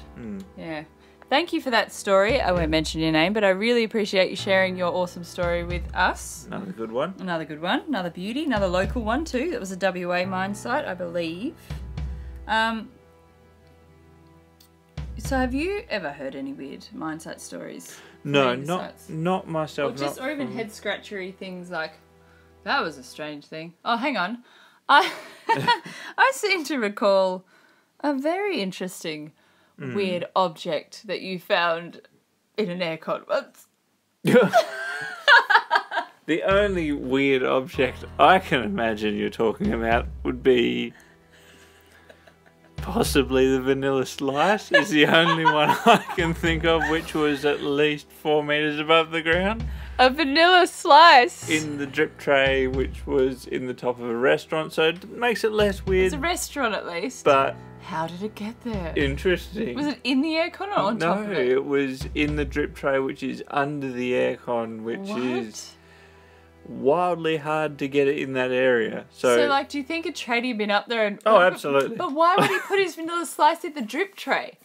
S1: Yeah. Thank you for that story. I won't mention your name, but I really appreciate you sharing your awesome story with us.
S2: Another good one.
S1: Another good one. Another beauty. Another local one too. That was a WA mine site, I believe. So have you ever heard any weird mine site stories?
S2: No, not myself.
S1: Or even head scratchery things like... That was a strange thing. Oh, hang on. I seem to recall a very interesting, weird object that you found in an aircon once.
S2: The only weird object I can imagine you're talking about would be possibly the vanilla slice is the only one I can think of, which was at least 4 meters above the ground.
S1: A vanilla slice.
S2: In the drip tray, which was in the top of a restaurant, so it makes it less weird.
S1: It's a restaurant at least.
S2: But
S1: how did it get there?
S2: Interesting.
S1: Was it in the aircon or on top of it?
S2: No, it was in the drip tray, which is under the aircon, which is wildly hard to get it in that area. So
S1: like, do you think a tradie had been up there and...
S2: Oh, absolutely.
S1: But why would he put his vanilla slice in the drip tray?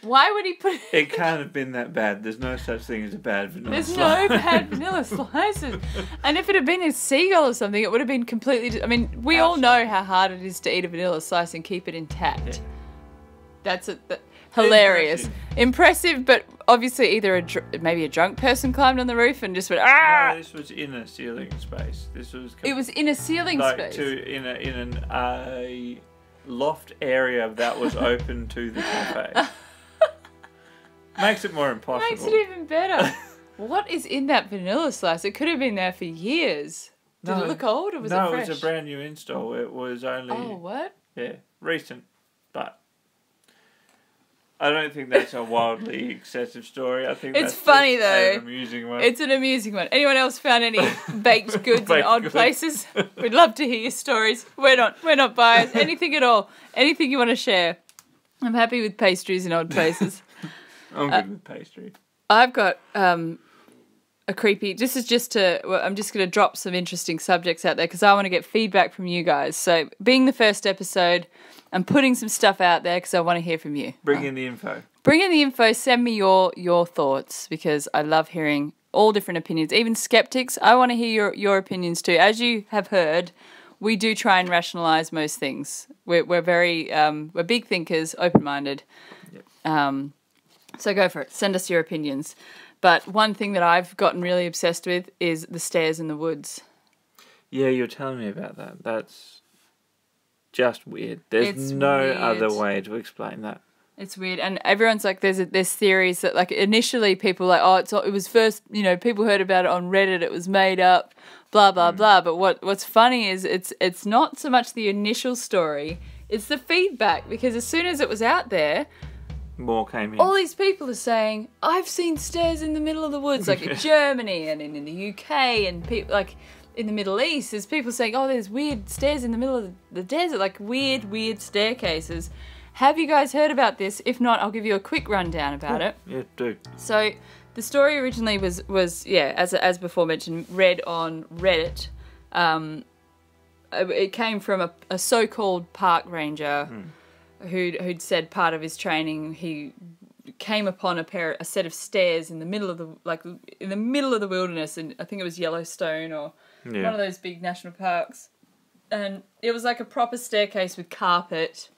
S1: Why would he put it...
S2: It can't have been that bad. There's no such thing as a bad vanilla slice.
S1: There's no bad vanilla slices. And if it had been a seagull or something, it would have been completely... I mean, we all know how hard it is to eat a vanilla slice and keep it intact. Yeah. That's hilarious. Impressive, but obviously either maybe a drunk person climbed on the roof and just went, ah!
S2: No, this was in a ceiling space.
S1: It was in a ceiling space?
S2: In a loft area that was open to the cafe. Makes it more impossible.
S1: Makes it even better. What is in that vanilla slice? It could have been there for years. Did it look old or was it fresh?
S2: No, it was a brand new install. It was only...
S1: Oh, what?
S2: Yeah, recent. But I don't think that's a wildly excessive story. I think
S1: it's funny though.
S2: An amusing one.
S1: It's an amusing one. Anyone else found any baked goods in odd places? We'd love to hear your stories. We're not biased. Anything at all. Anything you want to share. I'm happy with pastries in odd places.
S2: I'm good with pastry.
S1: I've got a creepy... I'm just going to drop some interesting subjects out there because I want to get feedback from you guys. So being the first episode, I'm putting some stuff out there because I want to hear from you.
S2: Bring in the info.
S1: Bring in the info. Send me your thoughts because I love hearing all different opinions. Even skeptics, I want to hear your opinions too. As you have heard, we do try and rationalise most things. We're very... we're big thinkers, open-minded. Yep. So go for it. Send us your opinions. But one thing that I've gotten really obsessed with is the stairs in the woods.
S2: Yeah, you're telling me about that. That's just weird. There's no other way to explain that.
S1: It's weird, and everyone's like, there's theories that like initially people were like, it was first, people heard about it on Reddit, it was made up, blah blah blah. But what's funny is it's not so much the initial story, it's the feedback, because as soon as it was out there,
S2: more came in.
S1: All these people are saying, I've seen stairs in the middle of the woods, like in Germany and in the UK, and people like in the Middle East, there's people saying, there's weird stairs in the middle of the desert, like weird staircases. Have you guys heard about this? If not, I'll give you a quick rundown about it.
S2: Yeah, do.
S1: So the story originally was as before mentioned, read on Reddit. It came from a so-called park ranger who'd said part of his training he came upon a set of stairs in the middle of the wilderness, and I think it was Yellowstone or one of those big national parks, and it was like a proper staircase with carpet.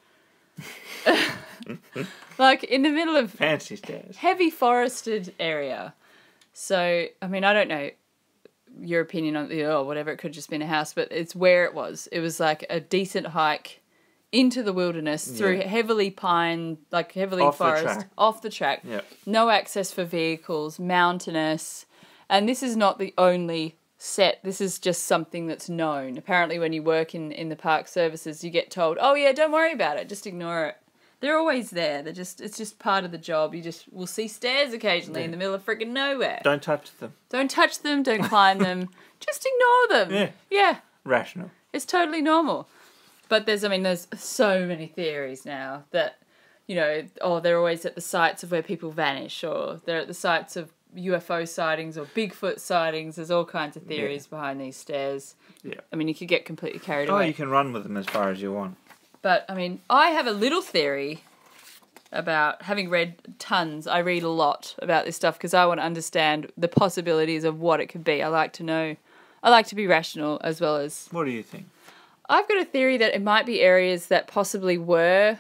S1: Like in the middle of
S2: fancy stairs,
S1: heavy forested area. So I mean, I don't know your opinion on whatever, it could have just been a house, but it's where it was like a decent hike into the wilderness through heavily forest, off the track, no access for vehicles, mountainous, and this is not the only set. This is just something that's known. Apparently when you work in the park services, you get told, don't worry about it, just ignore it. They're always there. It's just part of the job. We'll see stairs occasionally in the middle of freaking nowhere.
S2: Don't touch them.
S1: Don't touch them, don't climb them. Just ignore them. Yeah.
S2: Rational.
S1: It's totally normal. But there's so many theories now that, they're always at the sites of where people vanish, or they're at the sites of UFO sightings or Bigfoot sightings. There's all kinds of theories behind these stairs. Yeah. I mean, you could get completely carried away.
S2: You can run with them as far as you want.
S1: But, I mean, I have a little theory about, having read tons, I read a lot about this stuff because I want to understand the possibilities of what it could be. I like to be rational as well as...
S2: What do you think?
S1: I've got a theory that it might be areas that possibly were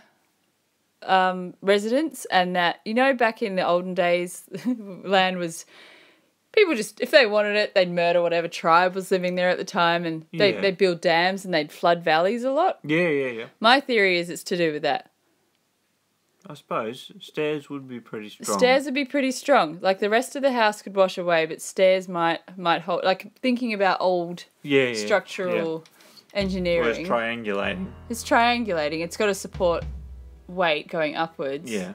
S1: residents, and that, back in the olden days, land was... People just, if they wanted it, they'd murder whatever tribe was living there at the time, and they'd build dams and they'd flood valleys a lot. Yeah. My theory is it's to do with that.
S2: I suppose stairs would be pretty strong.
S1: Stairs would be pretty strong. Like the rest of the house could wash away, but stairs might hold. Like thinking about old structural engineering.
S2: Well, it's triangulating.
S1: It's triangulating. It's got to support weight going upwards.
S2: Yeah.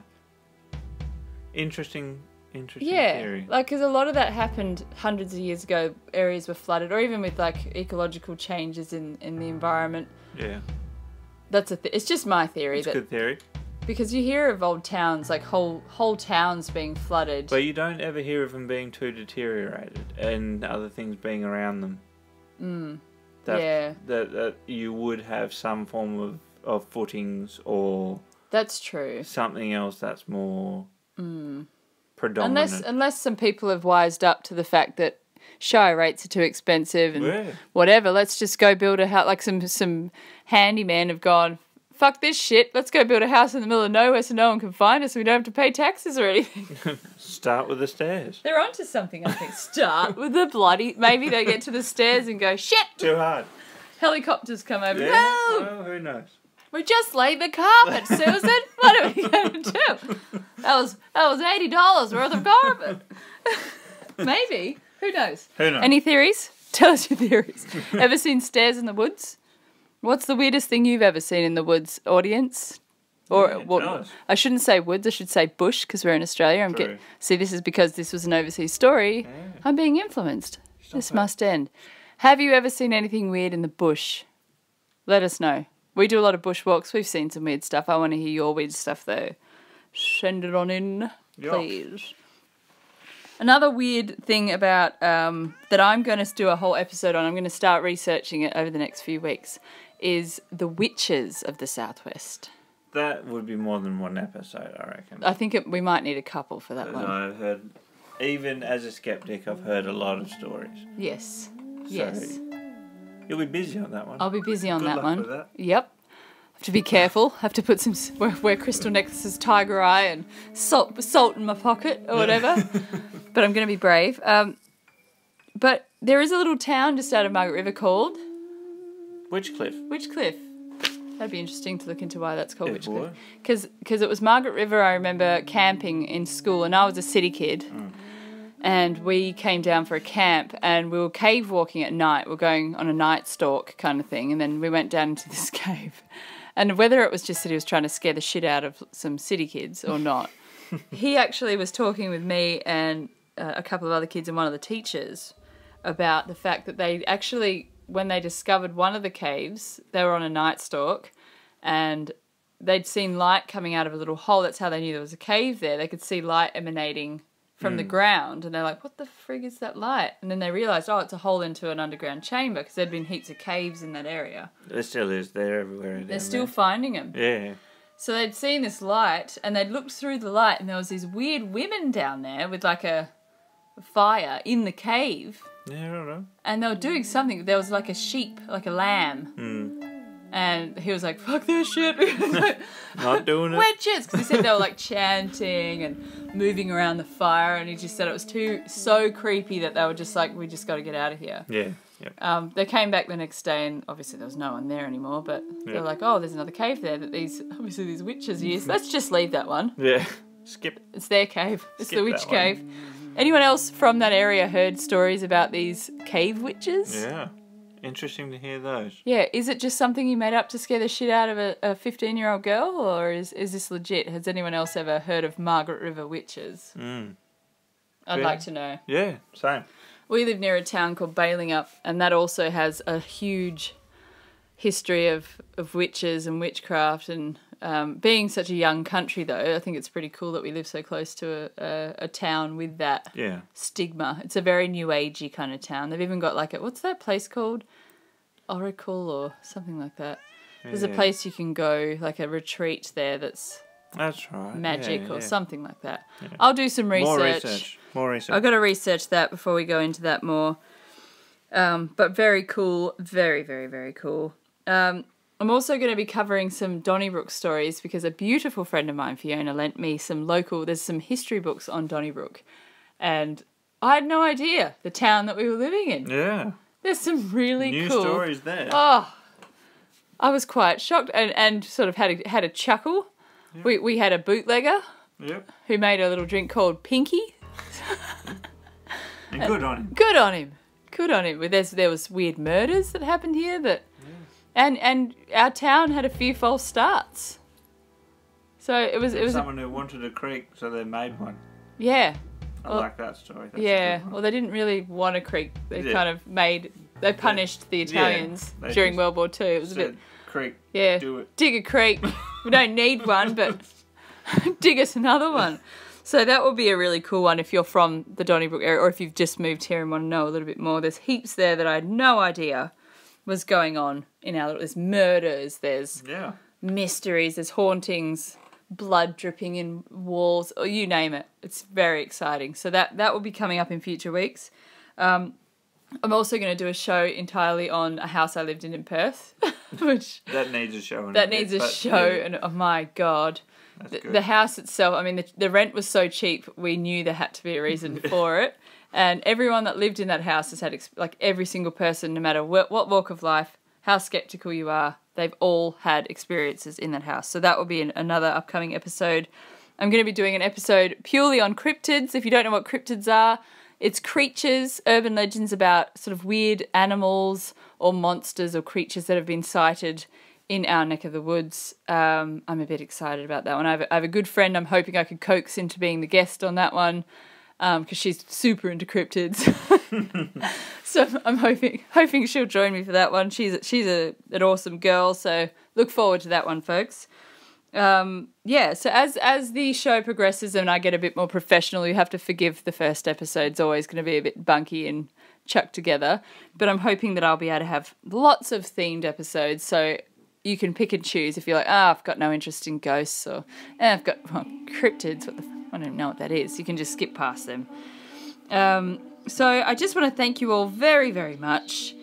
S2: Interesting theory.
S1: Like, because a lot of that happened hundreds of years ago. Areas were flooded, or even with like ecological changes in the environment.
S2: Yeah.
S1: That's it's just my theory.
S2: It's a good theory.
S1: Because you hear of old towns, like whole towns being flooded.
S2: But you don't ever hear of them being too deteriorated and other things being around them. That you would have some form of footings or...
S1: That's true.
S2: Something else that's more predominant.
S1: Unless some people have wised up to the fact that shire rates are too expensive and whatever, let's just go build a house. Like some handymen have gone... Fuck this shit, let's go build a house in the middle of nowhere so no one can find us and we don't have to pay taxes or anything.
S2: Start with the stairs.
S1: They're onto something, I think. Start with the bloody... Maybe they get to the stairs and go, shit!
S2: Too hard.
S1: Helicopters come over.
S2: Yeah.
S1: No!
S2: Well, who knows?
S1: We just laid the carpet, Susan. What are we going to do? That was $80 worth of carpet. Maybe. Who knows? Any theories? Tell us your theories. Ever seen stairs in the woods? What's the weirdest thing you've ever seen in the woods, audience? Or I shouldn't say woods, I should say bush, because we're in Australia. See, this is because this was an overseas story. Yeah. I'm being influenced. This must end. Have you ever seen anything weird in the bush? Let us know. We do a lot of bushwalks. We've seen some weird stuff. I want to hear your weird stuff, though. Send it on in, please. Another weird thing about that I'm going to do a whole episode on, I'm going to start researching it over the next few weeks, is the witches of the Southwest.
S2: That would be more than one episode, I reckon.
S1: I think we might need a couple for that one.
S2: I've heard, even as a skeptic, I've heard a lot of stories.
S1: Yes.
S2: You'll be busy on that one.
S1: I'll be busy on that one.
S2: Good luck with that.
S1: Yep. Have to be careful. Have to put some wear crystal necklaces, tiger eye, and salt in my pocket or whatever. But I'm going to be brave. But there is a little town just out of Margaret River called
S2: Which cliff?
S1: That'd be interesting to look into why that's called
S2: It
S1: Witch
S2: would.
S1: Cliff. Because it was Margaret River, I remember camping in school, and I was a city kid. And we came down for a camp, and we were cave walking at night. We were going on a night stalk kind of thing, and then we went down into this cave. And whether it was just that he was trying to scare the shit out of some city kids or not, he actually was talking with me and a couple of other kids and one of the teachers about the fact that they actually, when they discovered one of the caves, they were on a night stalk, and they'd seen light coming out of a little hole. That's how they knew there was a cave there. They could see light emanating from the ground, and they're like, what the frig is that light? And then they realised, oh, it's a hole into an underground chamber, because there'd been heaps of caves in that area.
S2: There still is. They're everywhere.
S1: They're still finding them.
S2: Yeah.
S1: So they'd seen this light, and they'd looked through the light, and there was these weird women down there with like a fire in the cave.
S2: Yeah, I don't know.
S1: And they were doing something. There was like a sheep, like a lamb. And he was like, fuck this shit.
S2: Not doing it.
S1: Witches! Because he said they were like chanting and moving around the fire, and he just said it was so creepy that they were just like, we just got to get out of here.
S2: Yeah. Yep.
S1: They came back the next day, and obviously there was no one there anymore, but they were like, oh, there's another cave there that these witches use. Let's just leave that one.
S2: Yeah. Skip.
S1: It's their cave. It's
S2: Skip
S1: the witch
S2: that
S1: cave. Anyone else from that area heard stories about these cave witches?
S2: Yeah. Interesting to hear those.
S1: Yeah, is it just something you made up to scare the shit out of a 15-year-old girl, or is this legit? Has anyone else ever heard of Margaret River witches? I'd like to know.
S2: Yeah, same.
S1: We live near a town called Balingup, and that also has a huge history of witches and witchcraft. And being such a young country, though, I think it's pretty cool that we live so close to a town with that stigma. It's a very new agey kind of town. They've even got like what's that place called? Oracle or something like that. There's a place you can go, like a retreat there that's
S2: right.
S1: Magic or something like that. Yeah. I'll do some research.
S2: More research.
S1: I've got to research that before we go into that more. But very cool. Very, very, very cool. I'm also going to be covering some Donnybrook stories because a beautiful friend of mine, Fiona, lent me there's some history books on Donnybrook. And I had no idea the town that we were living in.
S2: Yeah.
S1: There's some really
S2: new
S1: cool
S2: stories there.
S1: Oh, I was quite shocked and sort of had a chuckle. Yep. We had a bootlegger who made a little drink called Pinky.
S2: And good on him.
S1: Good on him. Good on him. There was weird murders that happened here and our town had a few false starts. So it was
S2: someone who wanted a creek, so they made one.
S1: Yeah.
S2: I like that story. That's
S1: well, they didn't really want a creek. They kind of they punished the Italians during World War II. It was a bit
S2: creek.
S1: Yeah.
S2: Do it.
S1: Dig a creek. We don't need one, but dig us another one. So that will be a really cool one if you're from the Donnybrook area or if you've just moved here and want to know a little bit more. There's heaps there that I had no idea was going on in our little. There's murders, there's mysteries, there's hauntings, blood dripping in walls, or you name it. It's very exciting. So that will be coming up in future weeks. I'm also going to do a show entirely on a house I lived in Perth, which
S2: that needs a show.
S1: And oh my god, the house itself. I mean, the rent was so cheap. We knew there had to be a reason for it, and everyone that lived in that house has had every single person, no matter what walk of life, how skeptical you are, they've all had experiences in that house. So that will be another upcoming episode. I'm going to be doing an episode purely on cryptids. If you don't know what cryptids are, it's creatures, urban legends about sort of weird animals or monsters or creatures that have been sighted in our neck of the woods. I'm a bit excited about that one. I have a good friend I'm hoping I could coax into being the guest on that one because she's super into cryptids. So I'm hoping she'll join me for that one. She's an awesome girl, so look forward to that one, folks. So as the show progresses and I get a bit more professional, you have to forgive the first episode's always going to be a bit bunky and chucked together, but I'm hoping that I'll be able to have lots of themed episodes so you can pick and choose if you're like, I've got no interest in ghosts or I've got cryptids, I don't know what that is. You can just skip past them. So I just want to thank you all very, very much.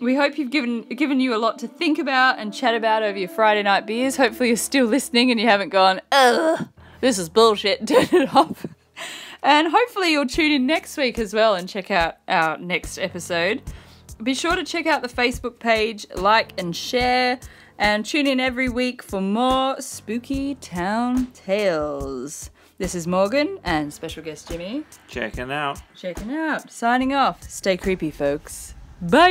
S1: We hope you've given you a lot to think about and chat about over your Friday night beers. Hopefully you're still listening and you haven't gone, ugh, this is bullshit, turn it off. And hopefully you'll tune in next week as well and check out our next episode. Be sure to check out the Facebook page, like and share, and tune in every week for more Spooky Town Tales. This is Morgan and special guest Jimmy.
S2: Checking out.
S1: Signing off. Stay creepy, folks. Bye!